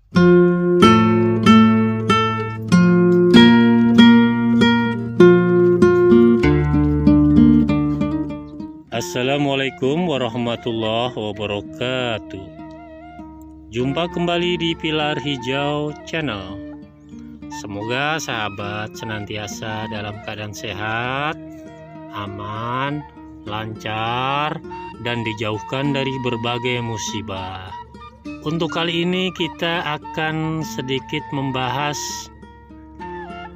Assalamualaikum warahmatullahi wabarakatuh. Jumpa kembali di Pilar Hijau Channel. Semoga sahabat senantiasa dalam keadaan sehat, aman, lancar, dan dijauhkan dari berbagai musibah. Untuk kali ini kita akan sedikit membahas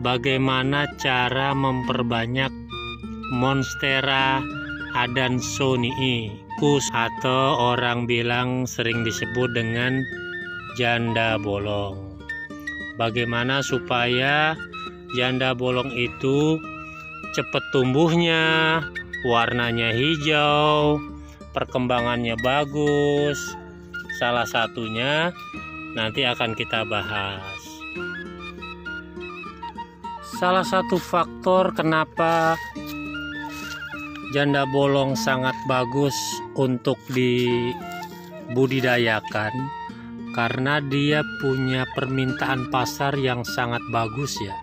bagaimana cara memperbanyak Monstera adansonii atau orang bilang sering disebut dengan janda bolong. Bagaimana supaya janda bolong itu cepat tumbuhnya, warnanya hijau, perkembangannya bagus. Salah satunya nanti akan kita bahas. Salah satu faktor kenapa janda bolong sangat bagus untuk dibudidayakan karena dia punya permintaan pasar yang sangat bagus ya.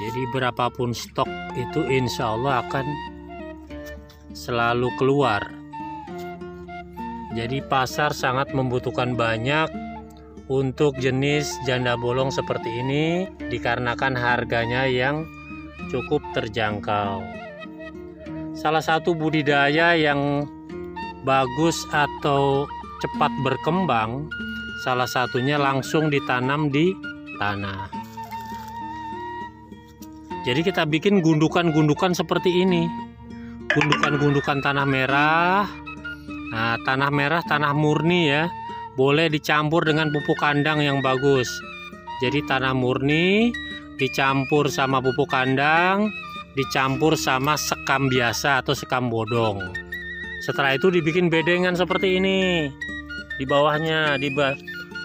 Jadi berapapun stok itu insya Allah akan selalu keluar. Jadi pasar sangat membutuhkan banyak untuk jenis janda bolong seperti ini dikarenakan harganya yang cukup terjangkau. Salah satu budidaya yang bagus atau cepat berkembang, salah satunya langsung ditanam di tanah. Jadi kita bikin gundukan-gundukan seperti ini. Gundukan-gundukan tanah merah. Nah, tanah merah, tanah murni ya. Boleh dicampur dengan pupuk kandang yang bagus. Jadi tanah murni dicampur sama pupuk kandang, dicampur sama sekam biasa atau sekam bodong. Setelah itu dibikin bedengan seperti ini. Di bawahnya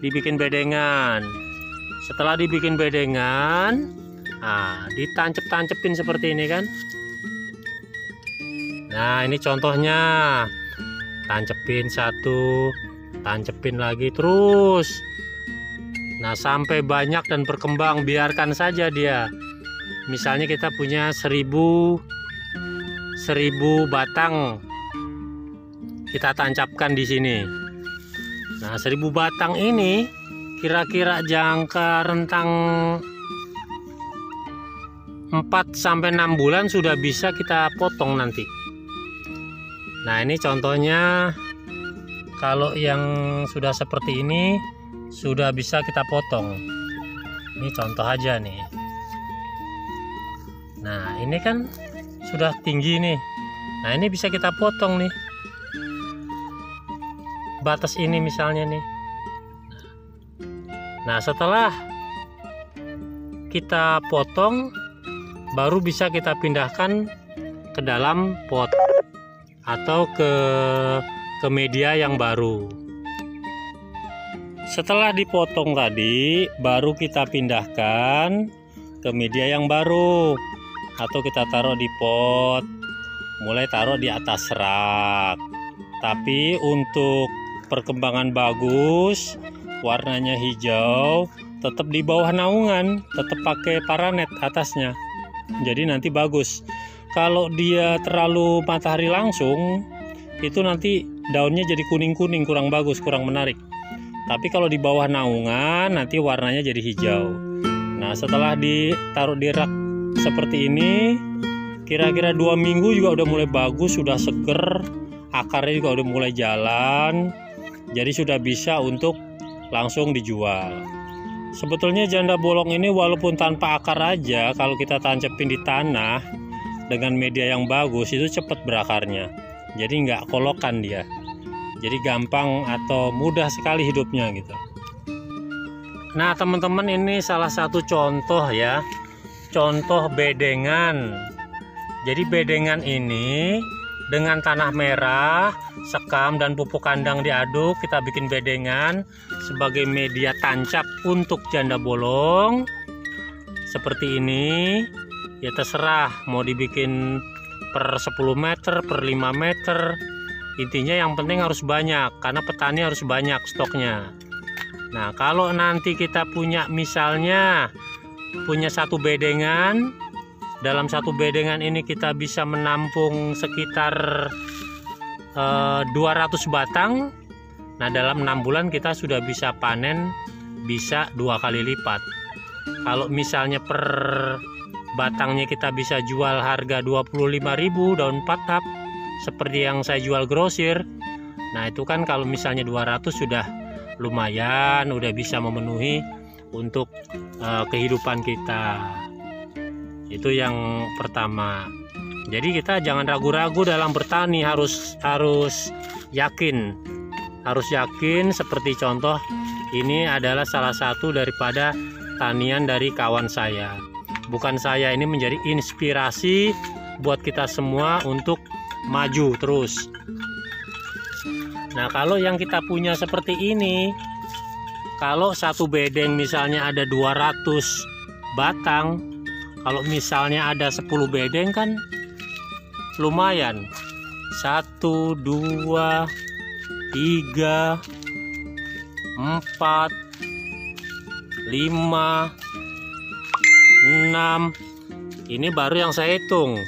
dibikin bedengan. Setelah dibikin bedengan, nah, ditancep-tancepin seperti ini kan. Nah, ini contohnya. Tancepin satu, tancepin lagi terus. Nah, sampai banyak dan berkembang, biarkan saja dia. Misalnya kita punya 1000 batang, kita tancapkan di sini. Nah, 1000 batang ini kira-kira jangka rentang 4-6 bulan sudah bisa kita potong nanti. Nah, ini contohnya. Kalau yang sudah seperti ini sudah bisa kita potong. Ini contoh aja nih. Nah, ini kan sudah tinggi nih. Nah, ini bisa kita potong nih. Batas ini misalnya nih. Nah, setelah kita potong, baru bisa kita pindahkan ke dalam pot atau ke media yang baru. Setelah dipotong tadi, baru kita pindahkan ke media yang baru. Atau kita taruh di pot, mulai taruh di atas rak. Tapi untuk perkembangan bagus, warnanya hijau, tetap di bawah naungan, tetap pakai paranet atasnya. Jadi nanti bagus. Kalau dia terlalu matahari langsung, itu nanti daunnya jadi kuning-kuning, kurang bagus, kurang menarik. Tapi kalau di bawah naungan, nanti warnanya jadi hijau. Nah, setelah ditaruh di rak seperti ini, kira-kira 2 minggu juga udah mulai bagus, sudah seger, akarnya juga udah mulai jalan, jadi sudah bisa untuk langsung dijual. Sebetulnya janda bolong ini walaupun tanpa akar aja, kalau kita tancepin di tanah dengan media yang bagus, itu cepat berakarnya, jadi nggak kolokan dia, jadi gampang atau mudah sekali hidupnya gitu. Nah, teman-teman, ini salah satu contoh ya, contoh bedengan. Jadi bedengan ini dengan tanah merah, sekam, dan pupuk kandang diaduk, kita bikin bedengan sebagai media tancap untuk janda bolong seperti ini. Ya terserah mau dibikin per 10 meter, per 5 meter. Intinya yang penting harus banyak, karena petani harus banyak stoknya. Nah, kalau nanti kita punya misalnya punya satu bedengan, dalam satu bedengan ini kita bisa menampung sekitar 200 batang. Nah, dalam 6 bulan kita sudah bisa panen bisa 2 kali lipat. Kalau misalnya per batangnya kita bisa jual harga 25.000 daun patap seperti yang saya jual grosir. Nah, itu kan kalau misalnya 200 sudah lumayan, udah bisa memenuhi untuk kehidupan kita. Itu yang pertama. Jadi kita jangan ragu-ragu dalam bertani, harus yakin. Harus yakin, seperti contoh ini adalah salah satu daripada tanian dari kawan saya. Bukan saya, ini menjadi inspirasi buat kita semua untuk maju terus. Nah, kalau yang kita punya seperti ini, kalau satu bedeng misalnya ada 200 batang, kalau misalnya ada 10 bedeng kan lumayan. 1, 2, 3, 4, 5, 6. Ini baru yang saya hitung.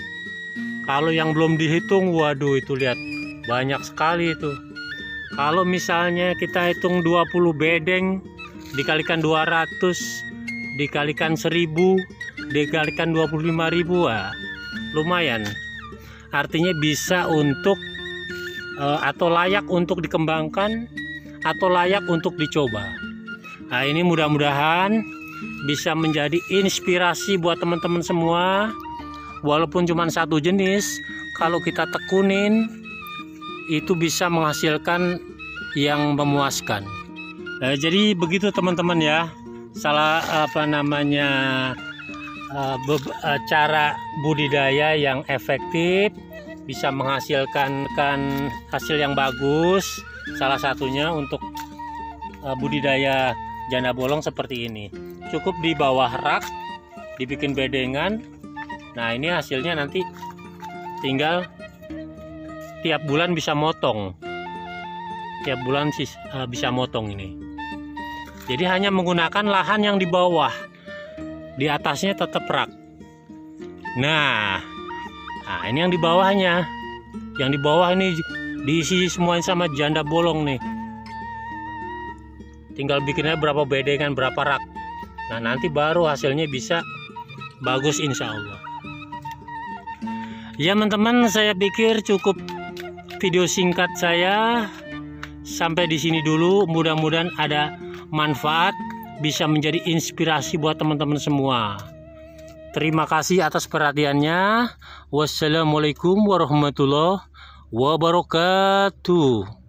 Kalau yang belum dihitung, waduh, itu lihat banyak sekali itu. Kalau misalnya kita hitung 20 bedeng dikalikan 200 dikalikan 1000 dikalikan 25.000, lumayan. Artinya bisa untuk atau layak untuk dikembangkan atau layak untuk dicoba. Nah, ini mudah-mudahan bisa menjadi inspirasi buat teman-teman semua. Walaupun cuma satu jenis, kalau kita tekunin itu bisa menghasilkan yang memuaskan. Jadi begitu teman-teman ya. Cara budidaya yang efektif bisa menghasilkan hasil yang bagus. Salah satunya untuk budidaya janda bolong seperti ini. Cukup di bawah rak, dibikin bedengan. Nah, ini hasilnya nanti tinggal tiap bulan bisa motong. Tiap bulan bisa motong ini. Jadi hanya menggunakan lahan yang di bawah. Di atasnya tetap rak. Nah, ini yang di bawahnya. Yang di bawah ini diisi semuanya sama janda bolong nih. Tinggal bikinnya berapa bedengan, berapa rak. Nah, nanti baru hasilnya bisa bagus insya Allah. Ya teman-teman, saya pikir cukup video singkat saya sampai di sini dulu. Mudah-mudahan ada manfaat, bisa menjadi inspirasi buat teman-teman semua. Terima kasih atas perhatiannya. Wassalamualaikum warahmatullahi wabarakatuh.